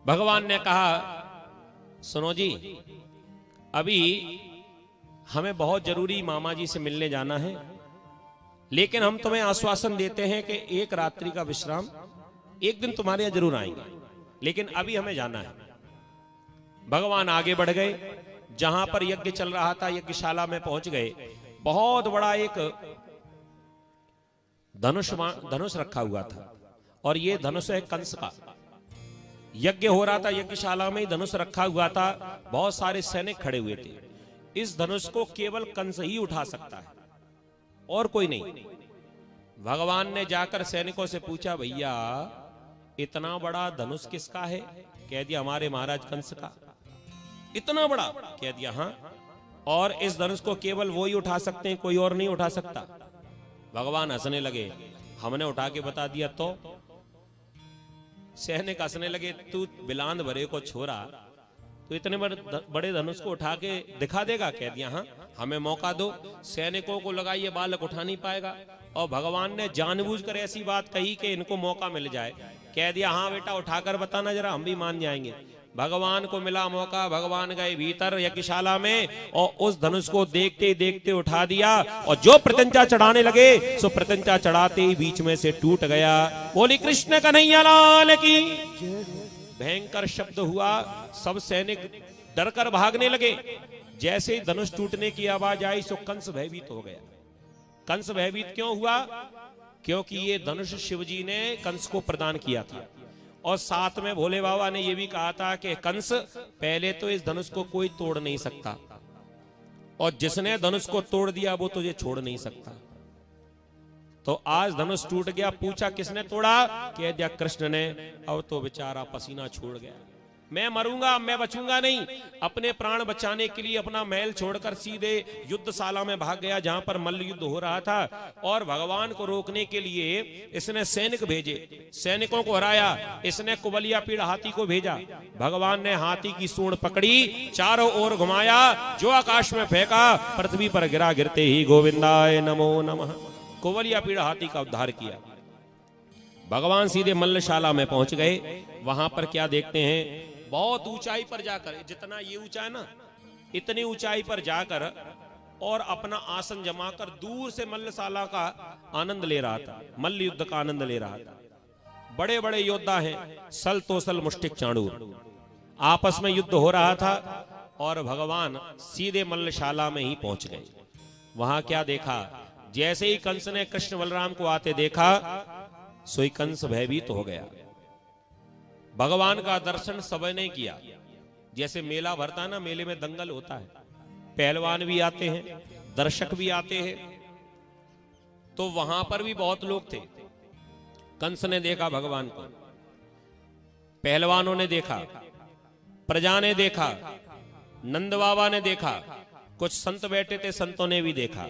भगवान ने कहा, सुनो जी, अभी हमें बहुत जरूरी मामा जी से मिलने जाना है, लेकिन हम तुम्हें आश्वासन देते हैं कि एक रात्रि का विश्राम एक दिन तुम्हारे यहां जरूर आएंगे, लेकिन अभी हमें जाना है। भगवान आगे बढ़ गए, जहां पर यज्ञ चल रहा था यज्ञशाला में पहुंच गए। बहुत बड़ा एक धनुष रखा हुआ था, और ये धनुष है कंस का। यज्ञ हो रहा था यज्ञशाला में, धनुष रखा हुआ था, बहुत सारे सैनिक खड़े हुए थे। इस धनुष को केवल कंस ही उठा सकता है और कोई नहीं। भगवान ने जाकर सैनिकों से पूछा, भैया इतना बड़ा धनुष किसका है? कह दिया हमारे महाराज कंस का। इतना बड़ा? कह दिया हाँ, और इस धनुष को केवल वो ही उठा सकते हैं, कोई और नहीं उठा सकता। भगवान हंसने लगे, हमने उठा के बता दिया तो? सैनिक हंसने लगे, तू बिलांद भरे को छोरा, तो इतने बड़े धनुष को उठा के दिखा देगा? कह दिया हाँ, हमें मौका दो। सैनिकों को लगा ये बालक उठा नहीं पाएगा, और भगवान ने जानबूझकर ऐसी बात कही कि इनको मौका मिल जाए। कह दिया हाँ बेटा, उठाकर बताना जरा, हम भी मान जाएंगे। भगवान को मिला मौका, भगवान गए भीतर यज्ञशाला में, और उस धनुष को देखते देखते उठा दिया, और जो प्रत्यंचा चढ़ाने लगे सो प्रत्यंचा चढ़ाते ही बीच में से टूट गया। बोली कृष्ण कन्हैया लाल की। भयंकर शब्द हुआ, सब सैनिक डर कर भागने लगे। जैसे ही धनुष टूटने की आवाज आई सो कंस भयभीत हो गया। कंस भयभीत क्यों हुआ? क्योंकि ये धनुष शिवजी ने कंस को प्रदान किया था, और साथ में भोले बाबा ने यह भी कहा था कि कंस, पहले तो इस धनुष को कोई तोड़ नहीं सकता, और जिसने धनुष को तोड़ दिया वो तुझे छोड़ नहीं सकता। तो आज धनुष टूट गया। पूछा किसने तोड़ा? कह दिया कृष्ण ने। अब तो बेचारा पसीना छोड़ गया। मैं मरूंगा, मैं बचूंगा नहीं। अपने प्राण बचाने के लिए अपना महल छोड़कर सीधे युद्धशाला में भाग गया, जहां पर मल्ल युद्ध हो रहा था, और भगवान को रोकने के लिए इसने सैनिक भेजे, सैनिकों को हराया। इसने कुबलिया पीड़ हाथी को भेजा। भगवान ने हाथी की सूंड पकड़ी, चारों ओर घुमाया, जो आकाश में फेंका, पृथ्वी पर गिरा। गिरते ही गोविंदाय नमो नमः, कुबलिया पीड़ हाथी का उद्धार किया। भगवान सीधे मल्लशाला में पहुंच गए। वहां पर क्या देखते हैं? बहुत ऊंचाई पर जाकर, जितना ये ऊंचा है ना, इतनी ऊंचाई पर जाकर और अपना आसन जमाकर दूर से मल्लशाला का आनंद ले रहा था, मल्ल युद्ध का आनंद ले रहा था। बड़े बड़े योद्धा हैं, सल तोसल मुष्टिक चाणूर, आपस में युद्ध हो रहा था, और भगवान सीधे मल्लशाला में ही पहुंच गए। वहां क्या देखा? जैसे ही कंस ने कृष्ण बलराम को आते देखा, सोई कंस भयभीत हो गया। भगवान का दर्शन सबने ने किया। जैसे मेला भरता है ना, मेले में दंगल होता है, पहलवान भी आते हैं, दर्शक भी आते हैं, तो वहां पर भी बहुत लोग थे। कंस ने देखा भगवान को, पहलवानों ने देखा, प्रजा ने देखा, नंद बाबा ने देखा, कुछ संत बैठे थे, संतों ने भी देखा।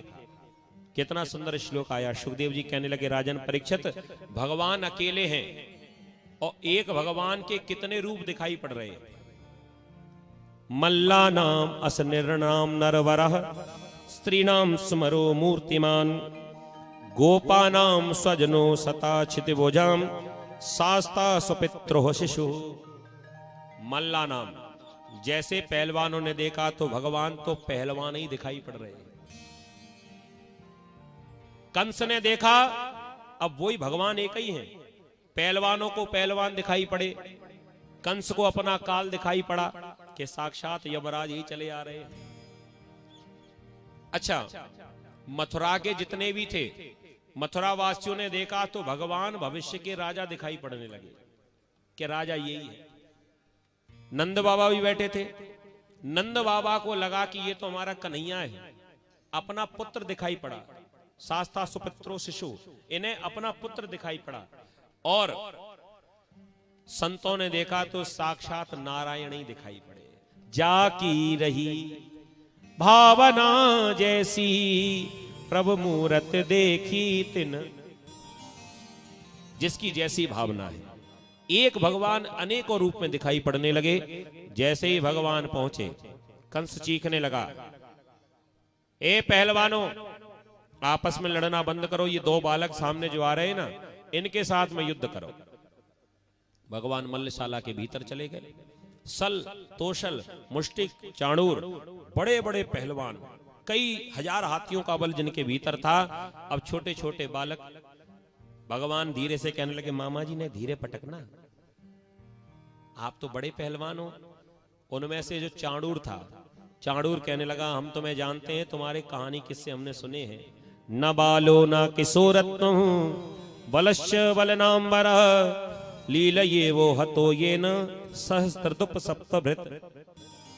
कितना सुंदर श्लोक आया। सुखदेव जी कहने लगे, राजन परीक्षित, भगवान अकेले हैं, और एक भगवान के कितने रूप दिखाई पड़ रहे हैं। मल्ला नाम असनिर्नाम नरवरः, स्त्रीनाम स्मरो मूर्तिमान, गोपानाम स्वजनो सता क्षितिभुजाम, शास्ता सुपित्रो शिशु। मल्ला नाम, जैसे पहलवानों ने देखा तो भगवान तो पहलवान ही दिखाई पड़ रहे हैं। कंस ने देखा, अब वही भगवान एक ही हैं। पहलवानों को पहलवान दिखाई पड़े, कंस को अपना काल दिखाई पड़ा कि साक्षात यमराज ही चले आ रहे हैं। अच्छा, मथुरा के जितने भी थे, मथुरा वासियों ने देखा तो भगवान भविष्य के राजा दिखाई पड़ने लगे कि राजा यही है। नंद बाबा भी बैठे थे। नंद बाबा को लगा कि ये तो हमारा कन्हैया है, अपना पुत्र दिखाई पड़ा। शास्ता सुपुत्रो शिशु, इन्हें अपना पुत्र दिखाई पड़ा। और संतों ने देखा तो साक्षात नारायण ही दिखाई पड़े। जाकी रही भावना जैसी, प्रभु मूरत देखी तिन। जिसकी जैसी भावना है, एक भगवान अनेकों रूप में दिखाई पड़ने लगे। जैसे ही भगवान पहुंचे, कंस चीखने लगा, ए पहलवानों, आपस में लड़ना बंद करो। ये दो बालक सामने जो आ रहे हैं ना, इनके साथ में युद्ध करो। भगवान मल्लशाला के भीतर चले गए। सल, तोशल, मुष्टिक, चाणूर, बड़े बड़े पहलवान, कई हजार हाथियों का बल जिनके भीतर था। अब छोटे छोटे बालक, भगवान धीरे से कहने लगे, मामा जी ने धीरे पटकना, आप तो बड़े पहलवान हो। उनमें से जो चाणूर था, चाणूर कहने लगा, हम तुम्हें जानते हैं, तुम्हारे कहानी किस्से हमने सुने हैं। न बालो न किशोरत्न बलश्य बलनाम्बर लील ये वो हतो ये न सहस्त्रदुप सप्तभृत।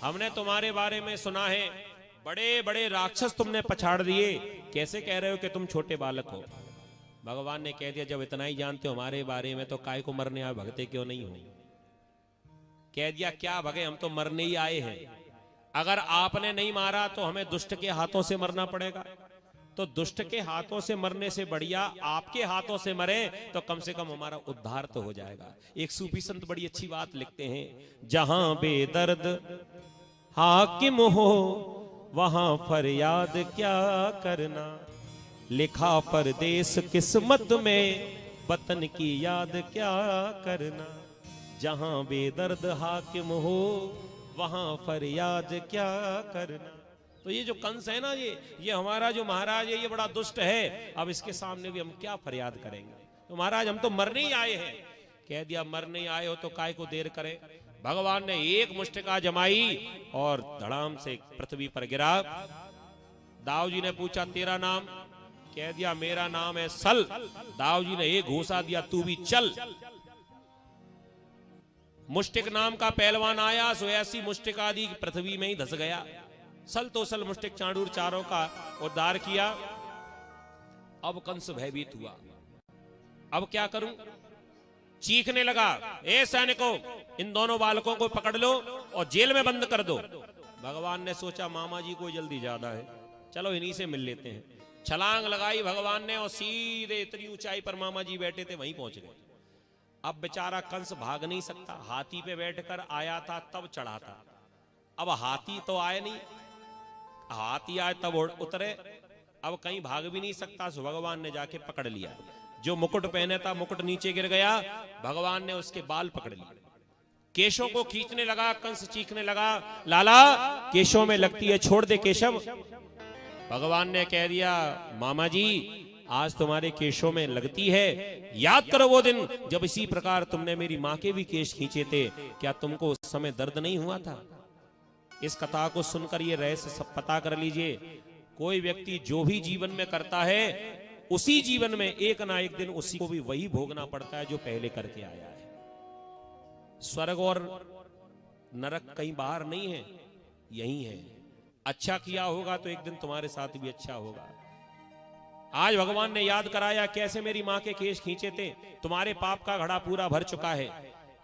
हमने तुम्हारे बारे में सुना है, बड़े बड़े राक्षस तुमने पछाड़ दिए, कैसे कह रहे हो कि तुम छोटे बालक हो। भगवान ने कह दिया, जब इतना ही जानते हो हमारे बारे में तो काय को मरने आए, भगते क्यों नहीं हो। कह दिया, क्या भगे, हम तो मरने ही आए हैं। अगर आपने नहीं मारा तो हमें दुष्ट के हाथों से मरना पड़ेगा, तो दुष्ट के हाथों से मरने से बढ़िया आपके हाथों से मरे तो कम से कम हमारा उद्धार तो हो जाएगा। एक सूफी संत बड़ी अच्छी बात लिखते हैं, जहां बेदर्द हाकिम हो वहां फरियाद क्या करना, लिखा परदेस किस्मत में वतन की याद क्या करना। जहां बेदर्द हाकिम हो वहां फरियाद क्या करना। तो ये जो कंस है ना, ये हमारा जो महाराज है, ये बड़ा दुष्ट है। अब इसके सामने भी हम क्या फरियाद करेंगे। तो महाराज हम तो मरने ही आए हैं। कह दिया, मरने आए हो तो काय को देर करें। भगवान ने एक मुष्टिका जमाई और धड़ाम से पृथ्वी पर गिरा। दाऊ जी ने पूछा, तेरा नाम? कह दिया, मेरा नाम है सल। दाऊ जी ने एक घूसा दिया, तू भी चल। मुष्टिक नाम का पहलवान आया, सो ऐसी मुष्टिक आदि पृथ्वी में ही धस गया। सल, तोसल, मुष्टिक, चाणूर चारों का उद्धार किया। अब कंस भयभीत हुआ, अब क्या करूं। चीखने लगा, ए सैनिकों, इन दोनों बालकों को पकड़ लो और जेल में बंद कर दो। भगवान ने सोचा, मामा जी को जल्दी ज्यादा है, चलो इन्हीं से मिल लेते हैं। छलांग लगाई भगवान ने और सीधे इतनी ऊंचाई पर मामा जी बैठे थे वहीं पहुंच गए। अब बेचारा कंस भाग नहीं सकता, हाथी पे बैठकर आया था तब चढ़ा था, अब हाथी तो आए नहीं, हाथी आए तब उतरे, अब कहीं भाग भी नहीं सकता। सो भगवान ने जाके पकड़ लिया। जो मुकुट पहने था मुकुट नीचे गिर गया, भगवान ने उसके बाल पकड़ लिए, केशों को खींचने लगा। कंस चीखने लगा, लाला केशों में लगती है, छोड़ दे केशव। भगवान ने कह दिया, मामा जी आज तुम्हारे केशों में लगती है, याद करो वो दिन जब इसी प्रकार तुमने मेरी माँ के भी केश खींचे थे, क्या तुमको उस समय दर्द नहीं हुआ था। इस कथा को सुनकर ये रहस्य सब पता कर लीजिए, कोई व्यक्ति जो भी जीवन में करता है उसी जीवन में एक ना एक दिन उसी को भी वही भोगना पड़ता है जो पहले करके आया है। स्वर्ग और नरक कहीं बाहर नहीं है, यही है। अच्छा किया होगा तो एक दिन तुम्हारे साथ भी अच्छा होगा। आज भगवान ने याद कराया कैसे मेरी माँ के केश खींचे थे, तुम्हारे पाप का घड़ा पूरा भर चुका है।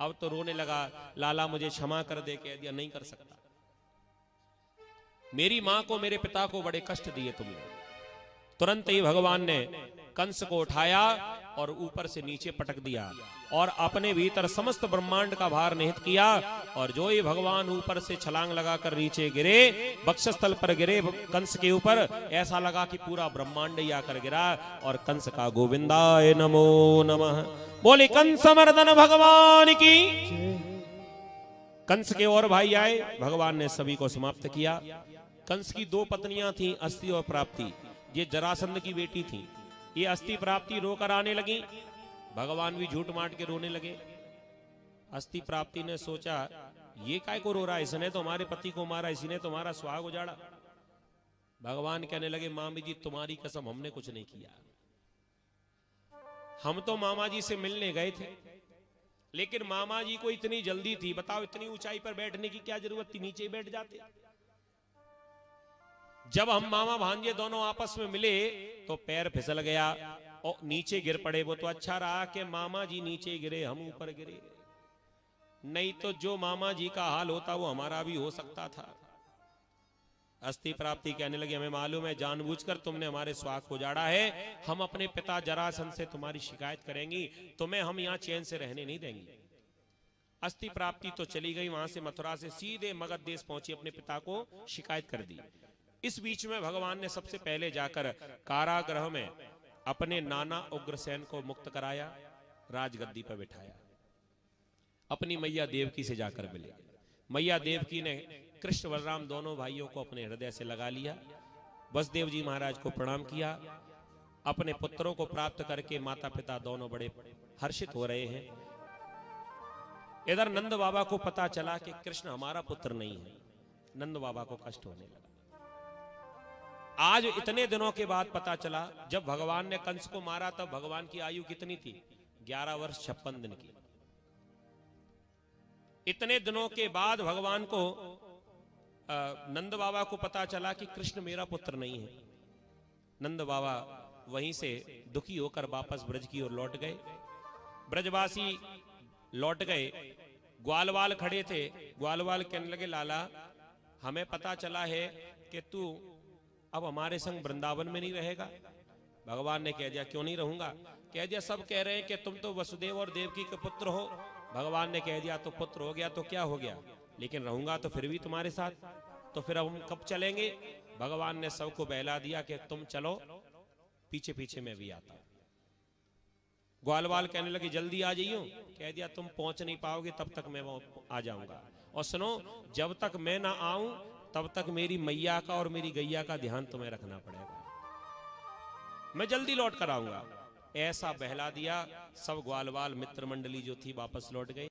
अब तो रोने लगा, लाला मुझे क्षमा कर दे। कह दिया, नहीं कर सकता, मेरी माँ को मेरे पिता को बड़े कष्ट दिए तुमने। तुरंत ही भगवान ने कंस को उठाया और ऊपर से नीचे पटक दिया और अपने भीतर समस्त ब्रह्मांड का भार निहित किया। और जो ही भगवान ऊपर से छलांग लगाकर नीचे गिरे, वक्षस्थल पर गिरे कंस के ऊपर, ऐसा लगा कि पूरा ब्रह्मांड ही आकर गिरा। और कंस का गोविंदाय नमो नमः, बोले कंस मर्दन भगवान की। कंस के और भाई आए, भगवान ने सभी को समाप्त किया। कंस की दो पत्नियां थी, अस्ति और प्राप्ति। ये जरासंध की बेटी थी। ये अस्ति प्राप्ति रोकर आने लगी, भगवान भी झूठ माट के रोने लगे। अस्ति प्राप्ति ने सोचा, ये काय को रो रहा है, इसने तो हमारे पति को मारा, इसी ने तुम्हारा सुहाग उजाड़ा। भगवान कहने लगे, मामी जी तुम्हारी कसम हमने कुछ नहीं किया, हम तो मामा जी से मिलने गए थे, लेकिन मामा जी को इतनी जल्दी थी, बताओ इतनी ऊंचाई पर बैठने की क्या जरूरत थी, नीचे ही बैठ जाते। जब हम मामा भांजे दोनों आपस में मिले तो पैर फिसल गया और नीचे गिर पड़े। वो तो अच्छा रहा कि मामा जी नीचे गिरे, हम ऊपर गिरे, नहीं तो जो मामा जी का हाल होता वो हमारा भी हो सकता था। अस्ति प्राप्ति कहने लगी, हमें मालूम है जानबूझकर तुमने हमारे सुहाग को उजाड़ा है, हम अपने पिता जरासंध से तुम्हारी शिकायत करेंगी, तुम्हें हम यहाँ चैन से रहने नहीं देंगे। अस्ति प्राप्ति तो चली गई, वहां से मथुरा से सीधे मगध देश पहुंची, अपने पिता को शिकायत कर दी। इस बीच में भगवान ने सबसे पहले जाकर कारागृह में अपने नाना उग्रसेन को मुक्त कराया, राजगद्दी पर बिठाया। अपनी मैया देवकी से जाकर मिले। मैया देवकी ने कृष्ण बलराम दोनों भाइयों को अपने हृदय से लगा लिया। वसुदेव जी महाराज को प्रणाम किया। अपने पुत्रों को प्राप्त करके माता पिता दोनों बड़े हर्षित हो रहे हैं। इधर नंद बाबा को पता चला कि कृष्ण हमारा पुत्र नहीं है। नंद बाबा को कष्ट होने लगा। आज इतने दिनों के बाद पता चला, जब भगवान ने कंस को मारा तब भगवान की आयु कितनी थी? 11 वर्ष 56 दिन की। इतने दिनों के बाद भगवान को नंद बाबा को पता चला कि कृष्ण मेरा पुत्र नहीं है। नंद बाबा वहीं से दुखी होकर वापस ब्रज की ओर लौट गए। ब्रजवासी लौट गए। ग्वालवाल खड़े थे। ग्वालवाल कहने लगे, लाला हमें पता चला है कि तू अब हमारे संग वृंदावन में नहीं रहेगा। भगवान ने कह दिया, क्यों नहीं रहूंगा? कह दिया, सब कह रहे हैं कि तुम तो वसुदेव और देवकी के पुत्र हो। भगवान ने कह दिया, तो पुत्र हो गया तो क्या हो गया, लेकिन रहूंगा तो फिर भी तुम्हारे साथ। तो फिर अब हम कब चलेंगे? भगवान ने सबको बहला दिया कि तुम चलो, पीछे पीछे मैं भी आता हूं। ग्वालवाल कहने लगे, जल्दी आ जाइयो। कह दिया, तुम पहुंच नहीं पाओगे, तब तक मैं आ जाऊंगा। और सुनो, जब तक मैं ना आऊं तब तक मेरी मैया का और मेरी गैया का ध्यान तुम्हें रखना पड़ेगा। मैं जल्दी लौट कर आऊंगा। ऐसा बहला दिया। सब ग्वालवाल मित्र मंडली जो थी वापस लौट गए।